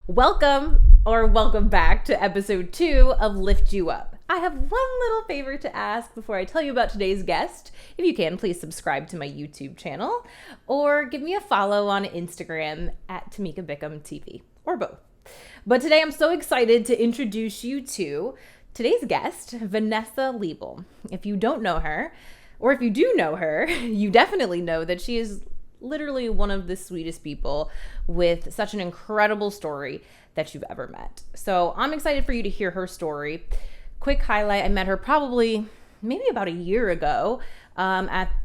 Welcome back to episode 2 of Lift You Up. I have one little favor to ask before I tell you about today's guest. If you can, please subscribe to my YouTube channel or give me a follow on Instagram at Tamika Bickham TV, or both. But today I'm so excited to introduce you to today's guest, Vanessa Liebl. If you don't know her, or if you do know her, you definitely know that she is literally one of the sweetest people with such an incredible story that you've ever met. So I'm excited for you to hear her story. Quick highlight, I met her probably maybe about a year ago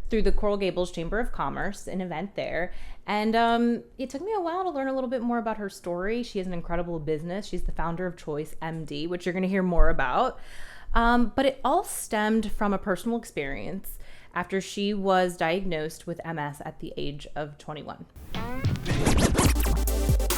through the Coral Gables Chamber of Commerce, an event there. And it took me a while to learn a little bit more about her story. She has an incredible business. She's the founder of ChoiceMD, which you're going to hear more about. But it all stemmed from a personal experience after she was diagnosed with MS at the age of 21.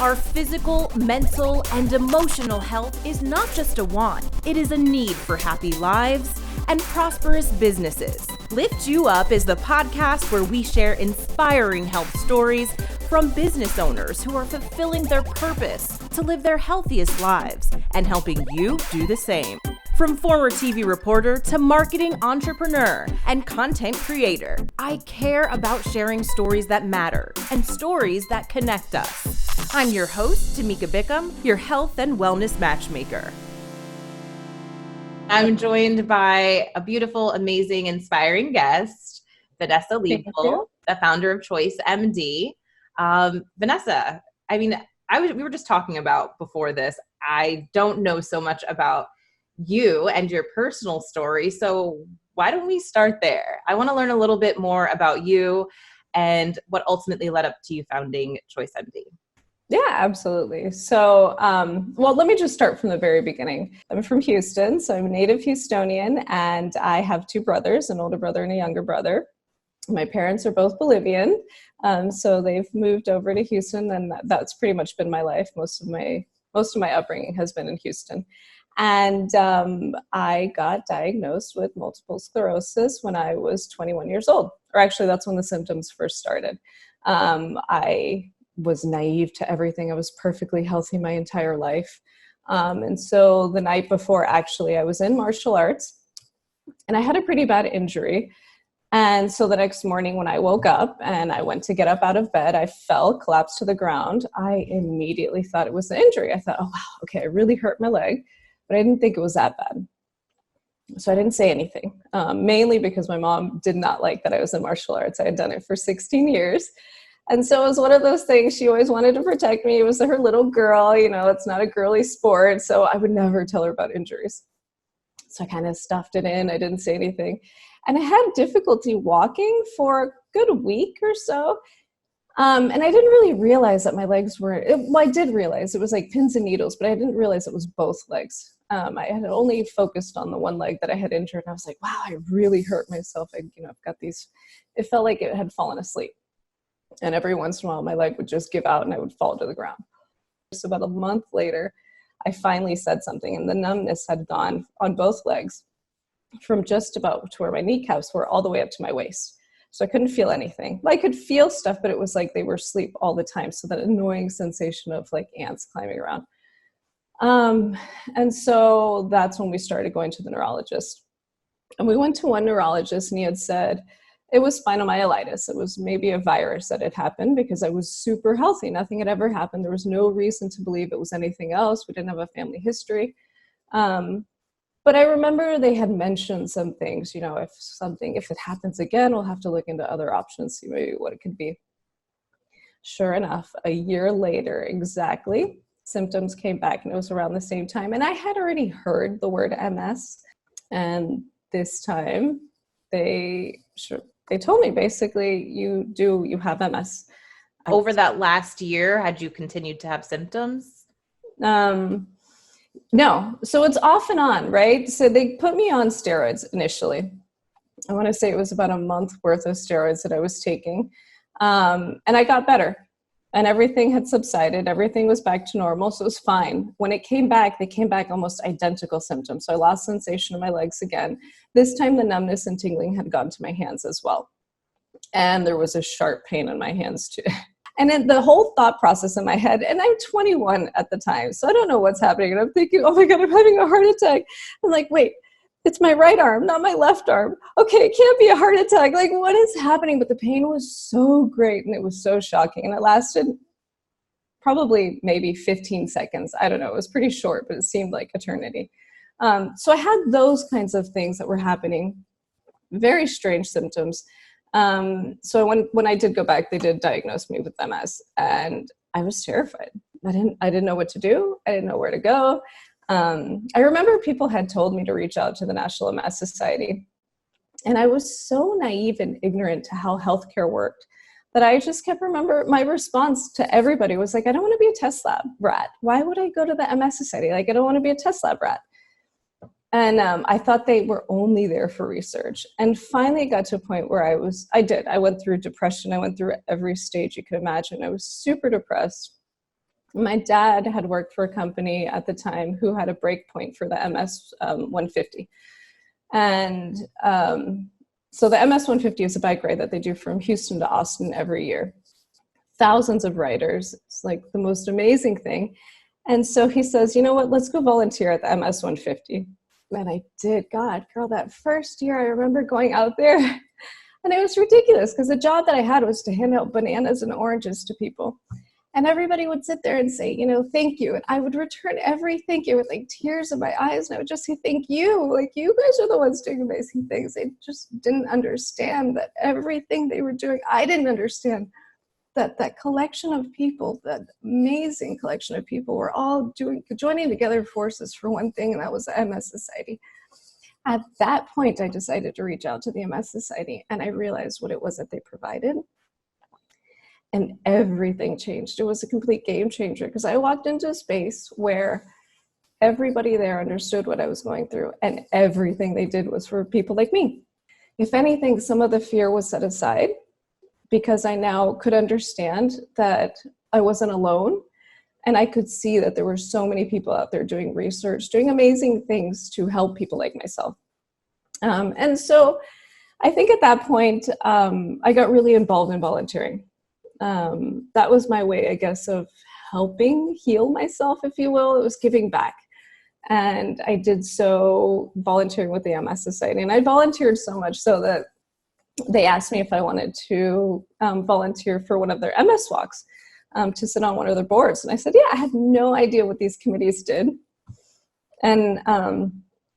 Our physical, mental, and emotional health is not just a want, it is a need for happy lives and prosperous businesses. Lift You Up is the podcast where we share inspiring health stories from business owners who are fulfilling their purpose to live their healthiest lives and helping you do the same. From former TV reporter to marketing entrepreneur and content creator, I care about sharing stories that matter and stories that connect us. I'm your host, Tamika Bickham, your health and wellness matchmaker. I'm joined by a beautiful, amazing, inspiring guest, Vanessa Liebl, the founder of ChoiceMD. Vanessa, we were just talking about before this. I don't know so much about you and your personal story. So why don't we start there? I want to learn a little bit more about you and what ultimately led up to you founding ChoiceMD. Yeah, absolutely. So, let me just start from the very beginning. I'm from Houston, so I'm a native Houstonian, and I have two brothers, an older brother and a younger brother. My parents are both Bolivian, so they've moved over to Houston, and that's pretty much been my life. Most of my upbringing has been in Houston. And I got diagnosed with multiple sclerosis when I was 21 years old, or actually that's when the symptoms first started. I was naive to everything. I was perfectly healthy my entire life. And so the night before, actually, I was in martial arts and I had a pretty bad injury. And so the next morning when I woke up and I went to get up out of bed, I fell, collapsed to the ground. I immediately thought it was an injury. I thought, oh, wow, okay, I really hurt my leg, but I didn't think it was that bad. So I didn't say anything, mainly because my mom did not like that I was in martial arts. I had done it for 16 years. And so it was one of those things. She always wanted to protect me. It was her little girl, it's not a girly sport. So I would never tell her about injuries. So I kind of stuffed it in. I didn't say anything. And I had difficulty walking for a good week or so. And I didn't really realize that my legs I did realize it was like pins and needles, but I didn't realize it was both legs. I had only focused on the one leg that I had injured. And I was like, wow, I really hurt myself. I've got these, it felt like it had fallen asleep. And every once in a while, my leg would just give out and I would fall to the ground. So about a month later, I finally said something, and the numbness had gone on both legs from just about to where my kneecaps were all the way up to my waist. So I couldn't feel anything. I could feel stuff, but it was like they were asleep all the time. So that annoying sensation of like ants climbing around. And so that's when we started going to the neurologist. And we went to one neurologist and he had said, it was spinal myelitis. It was maybe a virus that had happened because I was super healthy. Nothing had ever happened. There was no reason to believe it was anything else. We didn't have a family history. But I remember they had mentioned some things, if it happens again, we'll have to look into other options, see maybe what it could be. Sure enough, a year later, exactly, symptoms came back, and it was around the same time. And I had already heard the word MS. And this time they told me basically, you have MS. Over that last year, had you continued to have symptoms? No. So it's off and on, right? So they put me on steroids initially. I want to say it was about a month worth of steroids that I was taking. And I got better. And everything had subsided. Everything was back to normal. So it was fine. When it came back, they came back almost identical symptoms. So I lost sensation in my legs again. This time the numbness and tingling had gone to my hands as well. And there was a sharp pain in my hands too. And then the whole thought process in my head, and I'm 21 at the time, so I don't know what's happening. And I'm thinking, oh my God, I'm having a heart attack. I'm like, wait, it's my right arm, not my left arm. Okay, it can't be a heart attack. Like, what is happening? But the pain was so great and it was so shocking. And it lasted probably maybe 15 seconds. I don't know. It was pretty short, but it seemed like eternity. So I had those kinds of things that were happening, very strange symptoms. So when I did go back, they did diagnose me with MS, and I was terrified. I didn't know what to do. I didn't know where to go. I remember people had told me to reach out to the National MS Society, and I was so naive and ignorant to how healthcare worked that I just kept my response to everybody was like, I don't want to be a test lab rat. Why would I go to the MS Society? Like, I don't want to be a test lab rat. And I thought they were only there for research. And finally got to a point where I went through depression. I went through every stage you could imagine. I was super depressed. My dad had worked for a company at the time who had a break point for the MS 150. And so the MS 150 is a bike ride that they do from Houston to Austin every year. Thousands of riders. It's like the most amazing thing. And so he says, you know what, let's go volunteer at the MS 150. And I did. God, girl, that first year I remember going out there and it was ridiculous because the job that I had was to hand out bananas and oranges to people. And everybody would sit there and say, thank you. And I would return every thank you with like tears in my eyes. And I would just say, thank you. Like, you guys are the ones doing amazing things. They just didn't understand that everything they were doing, I didn't understand. That collection of people, that amazing collection of people were all joining together forces for one thing, and that was the MS Society. At that point, I decided to reach out to the MS Society, and I realized what it was that they provided. And everything changed. It was a complete game changer because I walked into a space where everybody there understood what I was going through, and everything they did was for people like me. If anything, some of the fear was set aside, because I now could understand that I wasn't alone, and I could see that there were so many people out there doing research, doing amazing things to help people like myself. And so I think at that point, I got really involved in volunteering. That was my way, I guess, of helping heal myself, if you will. It was giving back. And I did so volunteering with the MS Society. And I volunteered so much so that they asked me if I wanted to volunteer for one of their MS walks, to sit on one of their boards. And I said, yeah. I had no idea what these committees did. And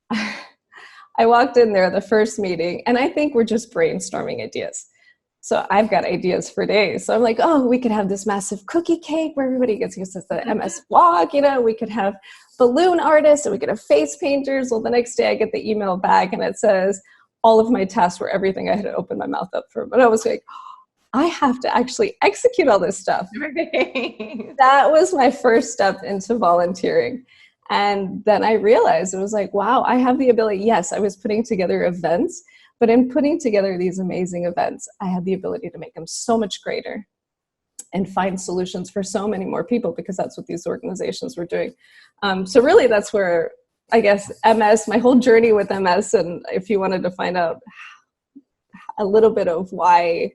I walked in there the first meeting, and I think we're just brainstorming ideas. So I've got ideas for days. So I'm like, oh, we could have this massive cookie cake where everybody gets used to the MS walk. We could have balloon artists, and we could have face painters. Well, the next day I get the email back, and it says, all of my tasks were everything I had to open my mouth up for. But I was like, I have to actually execute all this stuff. That was my first step into volunteering. And then I realized, it was like, wow, I have the ability. Yes, I was putting together events, but in putting together these amazing events, I had the ability to make them so much greater and find solutions for so many more people, because that's what these organizations were doing. So really, that's where, I guess, MS, my whole journey with MS, and if you wanted to find out a little bit of why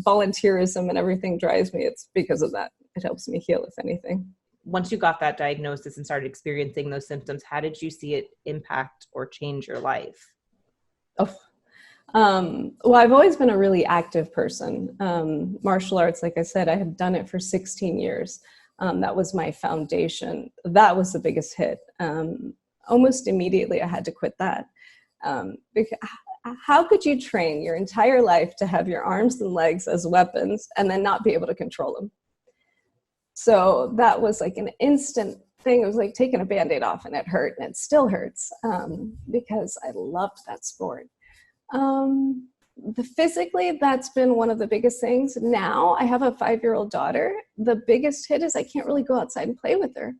volunteerism and everything drives me, it's because of that. It helps me heal, if anything. Once you got that diagnosis and started experiencing those symptoms, how did you see it impact or change your life? Well, I've always been a really active person. Martial arts, like I said, I had done it for 16 years. That was my foundation. That was the biggest hit. Almost immediately, I had to quit that. Because how could you train your entire life to have your arms and legs as weapons and then not be able to control them? So that was like an instant thing. It was like taking a Band-Aid off, and it hurt, and it still hurts, because I loved that sport. Physically, that's been one of the biggest things. Now I have a 5-year-old daughter. The biggest hit is I can't really go outside and play with her,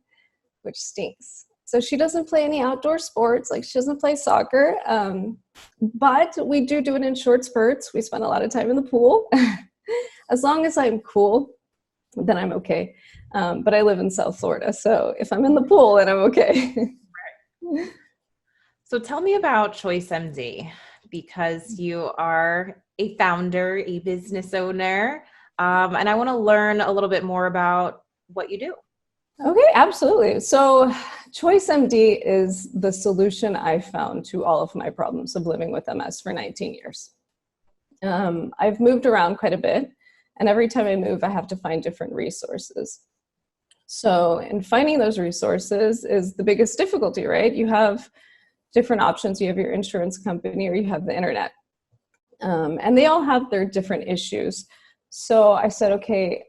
which stinks. So she doesn't play any outdoor sports. Like, she doesn't play soccer. But we do it in short spurts. We spend a lot of time in the pool. As long as I'm cool, then I'm okay. But I live in South Florida, so if I'm in the pool, then I'm okay. Right. So tell me about ChoiceMD, because you are a founder, a business owner. And I want to learn a little bit more about what you do. Okay, absolutely. So ChoiceMD is the solution I found to all of my problems of living with MS for 19 years. I've moved around quite a bit, and every time I move, I have to find different resources. So in finding those resources is the biggest difficulty, right? You have different options. You have your insurance company or you have the internet. And they all have their different issues. So I said, okay,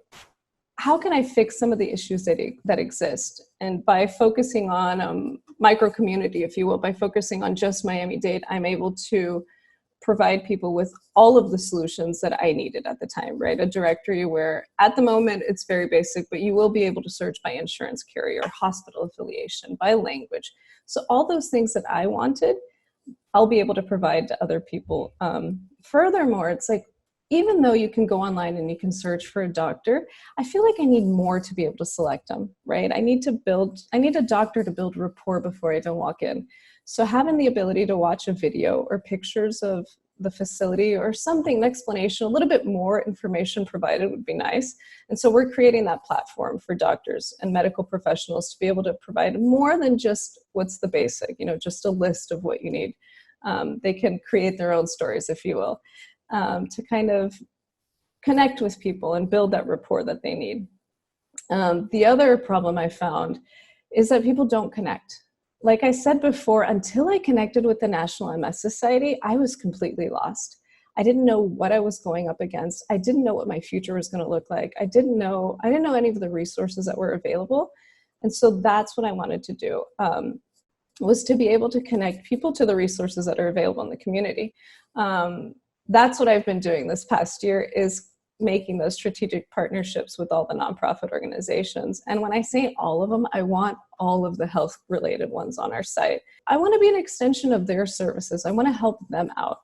how can I fix some of the issues that exist? And by focusing on micro community, if you will, by focusing on just Miami-Dade, I'm able to provide people with all of the solutions that I needed at the time, right? A directory where at the moment it's very basic, but you will be able to search by insurance carrier, hospital affiliation, by language. So all those things that I wanted, I'll be able to provide to other people. Furthermore, it's like, even though you can go online and you can search for a doctor, I feel like I need more to be able to select them, right? I need a doctor to build rapport before I even walk in. So having the ability to watch a video or pictures of the facility or something, an explanation, a little bit more information provided would be nice. And so we're creating that platform for doctors and medical professionals to be able to provide more than just what's the basic, just a list of what you need. They can create their own stories, if you will. To kind of connect with people and build that rapport that they need. The other problem I found is that people don't connect. Like I said before, until I connected with the National MS Society, I was completely lost. I didn't know what I was going up against. I didn't know what my future was going to look like. I didn't know any of the resources that were available. And so that's what I wanted to do, was to be able to connect people to the resources that are available in the community. That's what I've been doing this past year, is making those strategic partnerships with all the nonprofit organizations. And when I say all of them, I want all of the health related ones on our site. I want to be an extension of their services. I want to help them out.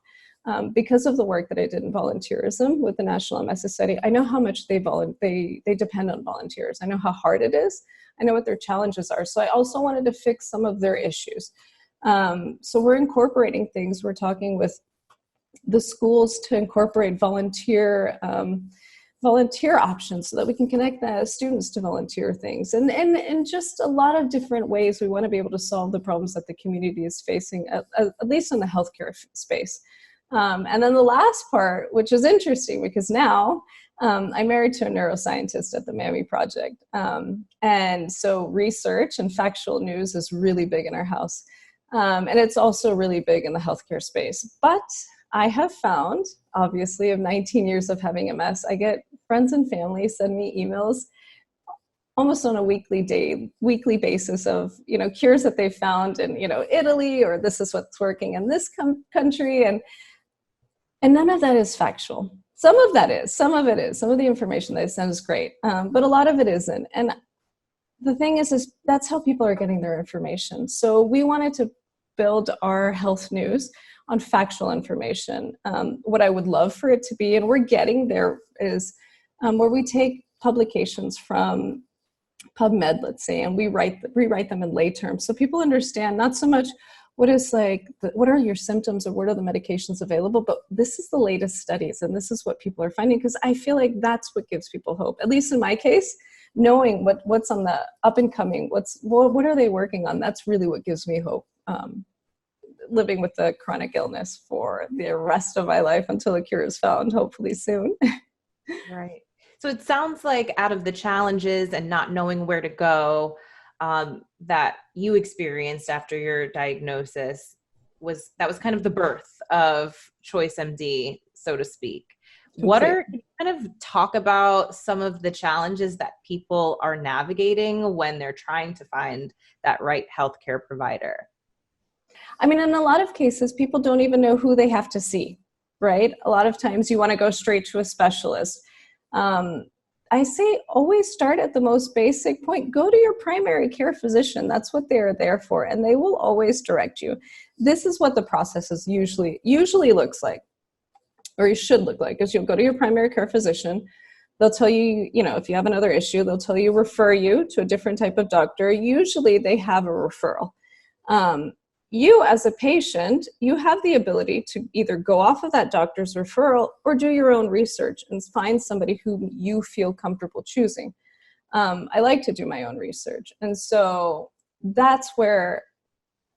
Because of the work that I did in volunteerism with the National MS Society, I know how much they depend on volunteers. I know how hard it is. I know what their challenges are. So I also wanted to fix some of their issues. So we're incorporating things. We're talking with the schools to incorporate volunteer options so that we can connect the students to volunteer things, and just a lot of different ways we want to be able to solve the problems that the community is facing, at least in the healthcare space. And then the last part, which is interesting because now I'm married to a neuroscientist at the Mammy Project. And so research and factual news is really big in our house. And it's also really big in the healthcare space. But I have found, obviously, of 19 years of having MS, I get friends and family send me emails almost on a weekly basis of, cures that they found in, Italy, or this is what's working in this country. And none of that is factual. Some of that is, some of it is, some of the information they send is great, but a lot of it isn't. And the thing is that's how people are getting their information. So we wanted to build our health news on factual information. What I would love for it to be, and we're getting there, is where we take publications from PubMed, let's say, and we rewrite them in lay terms so people understand not so much what are your symptoms or what are the medications available, but this is the latest studies and this is what people are finding, because I feel like that's what gives people hope, at least in my case. Knowing what's on the up and coming, what are they working on, that's really what gives me hope. Living with the chronic illness for the rest of my life until a cure is found, hopefully soon. Right. So it sounds like out of the challenges and not knowing where to go that you experienced after your diagnosis, that was kind of the birth of ChoiceMD, so to speak. Can you kind of talk about some of the challenges that people are navigating when they're trying to find that right healthcare provider? I mean, in a lot of cases, people don't even know who they have to see, right? A lot of times you want to go straight to a specialist. I say always start at the most basic point. Go to your primary care physician. That's what they're there for, and they will always direct you. This is what the process is usually looks like, or you should look like, is you'll go to your primary care physician. They'll tell you, if you have another issue, they'll tell you, refer you to a different type of doctor. Usually they have a referral. you as a patient, you have the ability to either go off of that doctor's referral or do your own research and find somebody who you feel comfortable choosing. I like to do my own research. And so that's where,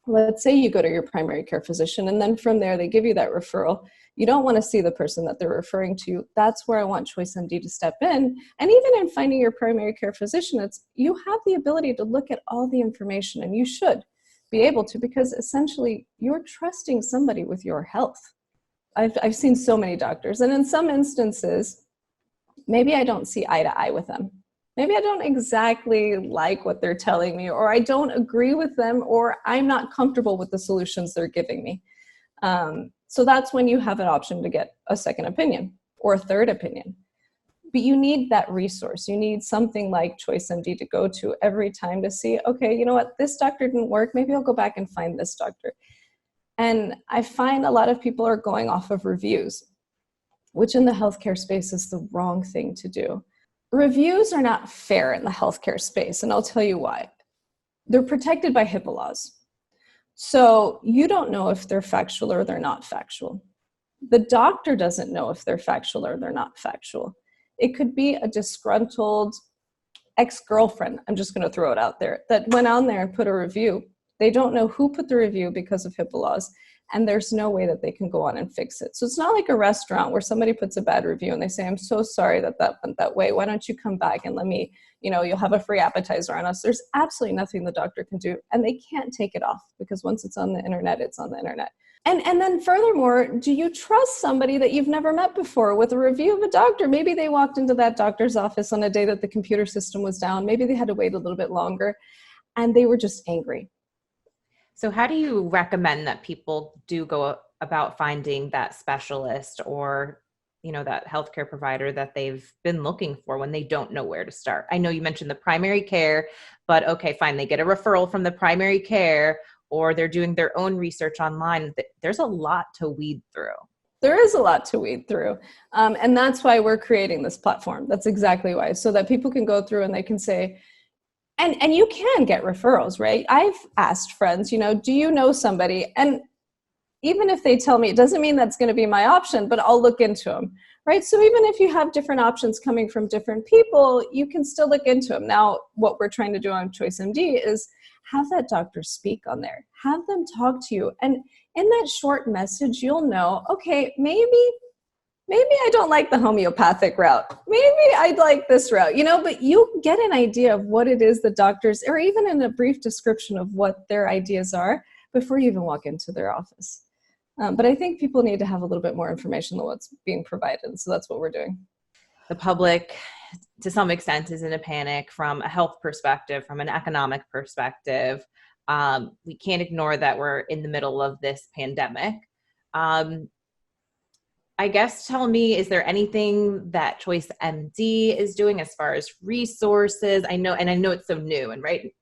let's say you go to your primary care physician, and then from there, they give you that referral. You don't want to see the person that they're referring to. That's where I want ChoiceMD to step in. And even in finding your primary care physician, you have the ability to look at all the information, and you should be able to, because essentially you're trusting somebody with your health. I've seen so many doctors, and in some instances, maybe I don't see eye to eye with them. Maybe I don't exactly like what they're telling me, or I don't agree with them, or I'm not comfortable with the solutions they're giving me. So that's when you have an option to get a second opinion or a third opinion. But you need that resource. You need something like ChoiceMD to go to every time to see, okay, you know what, this doctor didn't work. Maybe I'll go back and find this doctor. And I find a lot of people are going off of reviews, which in the healthcare space is the wrong thing to do. Reviews are not fair in the healthcare space, and I'll tell you why. They're protected by HIPAA laws. So you don't know if they're factual or they're not factual. The doctor doesn't know if they're factual or they're not factual. It could be a disgruntled ex-girlfriend, I'm just going to throw it out there, that went on there and put a review. They don't know who put the review because of HIPAA laws, and there's no way that they can go on and fix it. So it's not like a restaurant where somebody puts a bad review and they say, I'm so sorry that went that way. Why don't you come back and let me, you'll have a free appetizer on us. There's absolutely nothing the doctor can do, and they can't take it off, because once it's on the internet, it's on the internet. And then furthermore, do you trust somebody that you've never met before with a review of a doctor? Maybe they walked into that doctor's office on a day that the computer system was down. Maybe they had to wait a little bit longer, and they were just angry. So how do you recommend that people do go about finding that specialist or, that healthcare provider that they've been looking for when they don't know where to start? I know you mentioned the primary care, but okay, fine. They get a referral from the primary care, or they're doing their own research online. There's a lot to weed through. There is a lot to weed through. And that's why we're creating this platform. That's exactly why. So that people can go through and they can say, and you can get referrals, right? I've asked friends, do you know somebody? And even if they tell me, it doesn't mean that's going to be my option, but I'll look into them, right? So even if you have different options coming from different people, you can still look into them. Now, what we're trying to do on ChoiceMD is have that doctor speak on there. Have them talk to you. And in that short message, you'll know, okay, maybe I don't like the homeopathic route. Maybe I'd like this route, but you get an idea of what it is the doctors, or even in a brief description of what their ideas are before you even walk into their office. But I think people need to have a little bit more information than what's being provided. So that's what we're doing. The public, to some extent, is in a panic from a health perspective, from an economic perspective. We can't ignore that we're in the middle of this pandemic. I guess tell me, is there anything that ChoiceMD is doing as far as resources? I know it's so new, and right,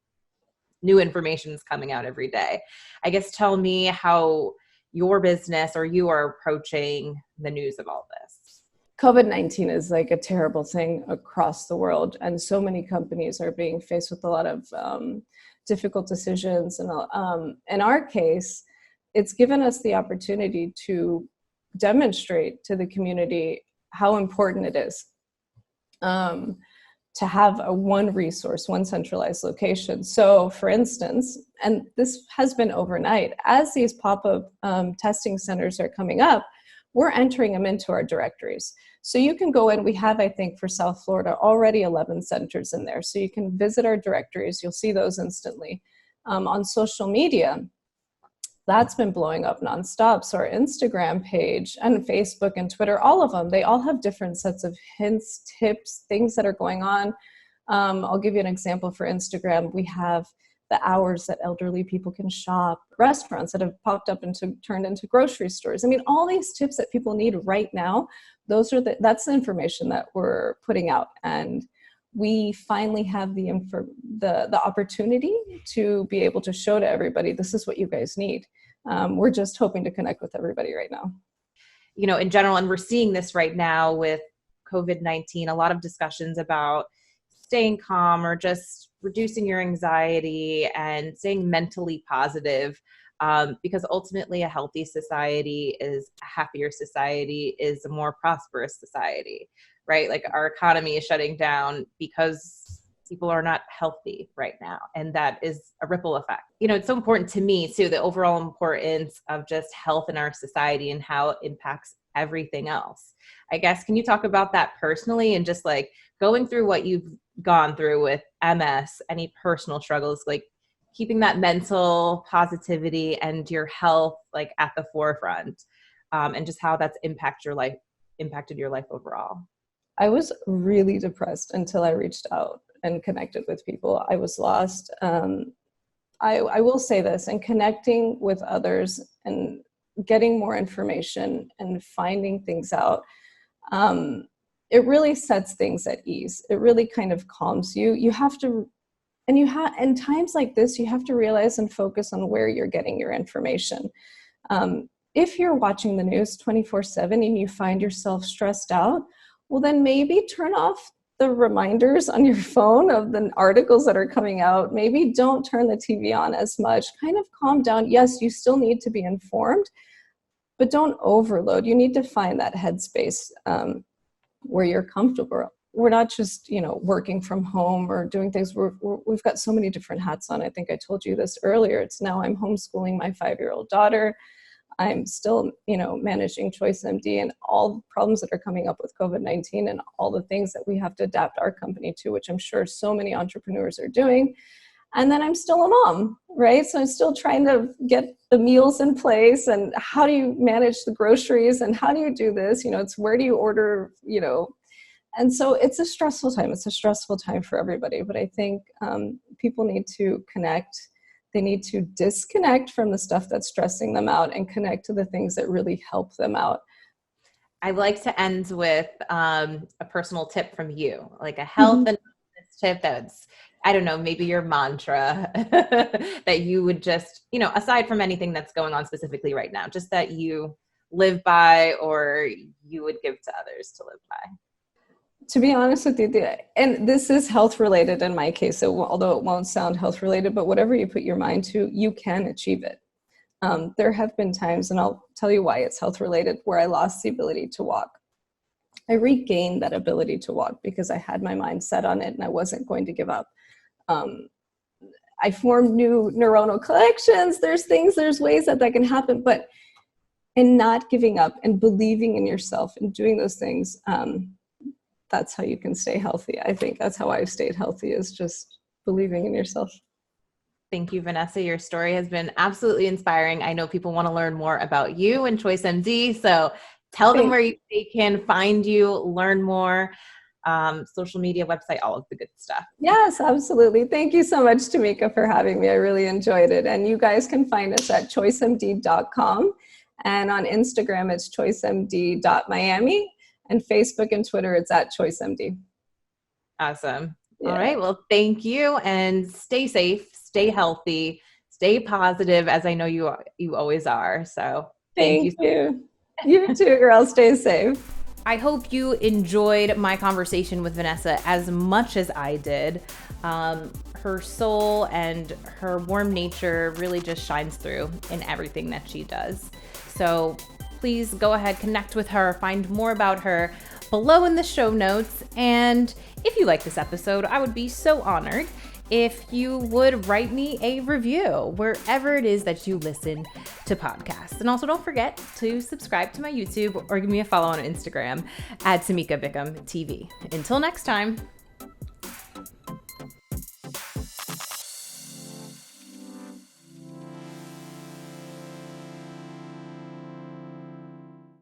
new information is coming out every day. I guess tell me how your business or you are approaching the news of all this. COVID-19 is like a terrible thing across the world, and so many companies are being faced with a lot of difficult decisions. And in our case, it's given us the opportunity to demonstrate to the community how important it is to have one resource, one centralized location. So for instance, and this has been overnight, as these pop-up testing centers are coming up, we're entering them into our directories. So you can go in, we have, I think, for South Florida, already 11 centers in there. So you can visit our directories, you'll see those instantly. On social media, that's been blowing up nonstop. So our Instagram page and Facebook and Twitter, all of them, they all have different sets of hints, tips, things that are going on. I'll give you an example for Instagram. We have the hours that elderly people can shop, restaurants that have popped up and turned into grocery stores. I mean, all these tips that people need right now, that's the information that we're putting out. And we finally have the opportunity to be able to show to everybody, this is what you guys need. We're just hoping to connect with everybody right now. In general, and we're seeing this right now with COVID-19, a lot of discussions about staying calm or just reducing your anxiety and staying mentally positive. because ultimately a healthy society is a happier society, is a more prosperous society, right? Like our economy is shutting down because people are not healthy right now. And that is a ripple effect. It's so important to me too, the overall importance of just health in our society and how it impacts everything else. I guess, can you talk about that personally and just like going through what you've gone through with MS, any personal struggles, like keeping that mental positivity and your health like at the forefront, and just how that's impacted your life overall? I was really depressed until I reached out and connected with people. I was lost. I will say this, and connecting with others and getting more information and finding things out, it really sets things at ease. It really kind of calms you. You have to, in times like this, you have to realize and focus on where you're getting your information. If you're watching the news 24/7 and you find yourself stressed out, well, then maybe turn off the reminders on your phone of the articles that are coming out. Maybe don't turn the TV on as much. Kind of calm down. Yes, you still need to be informed, but don't overload. You need to find that headspace where you're comfortable. We're not just, working from home or doing things. We've got so many different hats on. I think I told you this earlier. It's now I'm homeschooling my 5-year-old daughter. I'm still, managing ChoiceMD and all the problems that are coming up with COVID-19 and all the things that we have to adapt our company to, which I'm sure so many entrepreneurs are doing. And then I'm still a mom, right? So I'm still trying to get the meals in place, and how do you manage the groceries, and how do you do this? It's where do you order, and so it's a stressful time. It's a stressful time for everybody. But I think people need to connect. They need to disconnect from the stuff that's stressing them out and connect to the things that really help them out. I like to end with a personal tip from you, like a health and wellness tip that's, I don't know, maybe your mantra that you would just, aside from anything that's going on specifically right now, just that you live by or you would give to others to live by. To be honest with you, and this is health related in my case, so although it won't sound health related, but whatever you put your mind to, you can achieve it. There have been times, and I'll tell you why it's health related, where I lost the ability to walk. I regained that ability to walk because I had my mind set on it and I wasn't going to give up. I formed new neuronal connections. There's ways that can happen, but in not giving up and believing in yourself and doing those things, that's how you can stay healthy. I think that's how I've stayed healthy, is just believing in yourself. Thank you, Vanessa. Your story has been absolutely inspiring. I know people want to learn more about you and ChoiceMD, so tell them where they can find you, learn more, social media, website, all of the good stuff. Yes, absolutely. Thank you so much, Tamika, for having me. I really enjoyed it. And you guys can find us at choicemd.com. And on Instagram, it's choicemd.miami. And Facebook and Twitter, it's at ChoiceMD. Awesome. Yeah. All right. Well, thank you, and stay safe, stay healthy, stay positive, as I know you always are. So thank you. You too, girl. Stay safe. I hope you enjoyed my conversation with Vanessa as much as I did. Her soul and her warm nature really just shines through in everything that she does. So please go ahead, connect with her, find more about her below in the show notes. And if you like this episode, I would be so honored if you would write me a review wherever it is that you listen to podcasts. And also don't forget to subscribe to my YouTube or give me a follow on Instagram at Tamika Bickham TV. Until next time.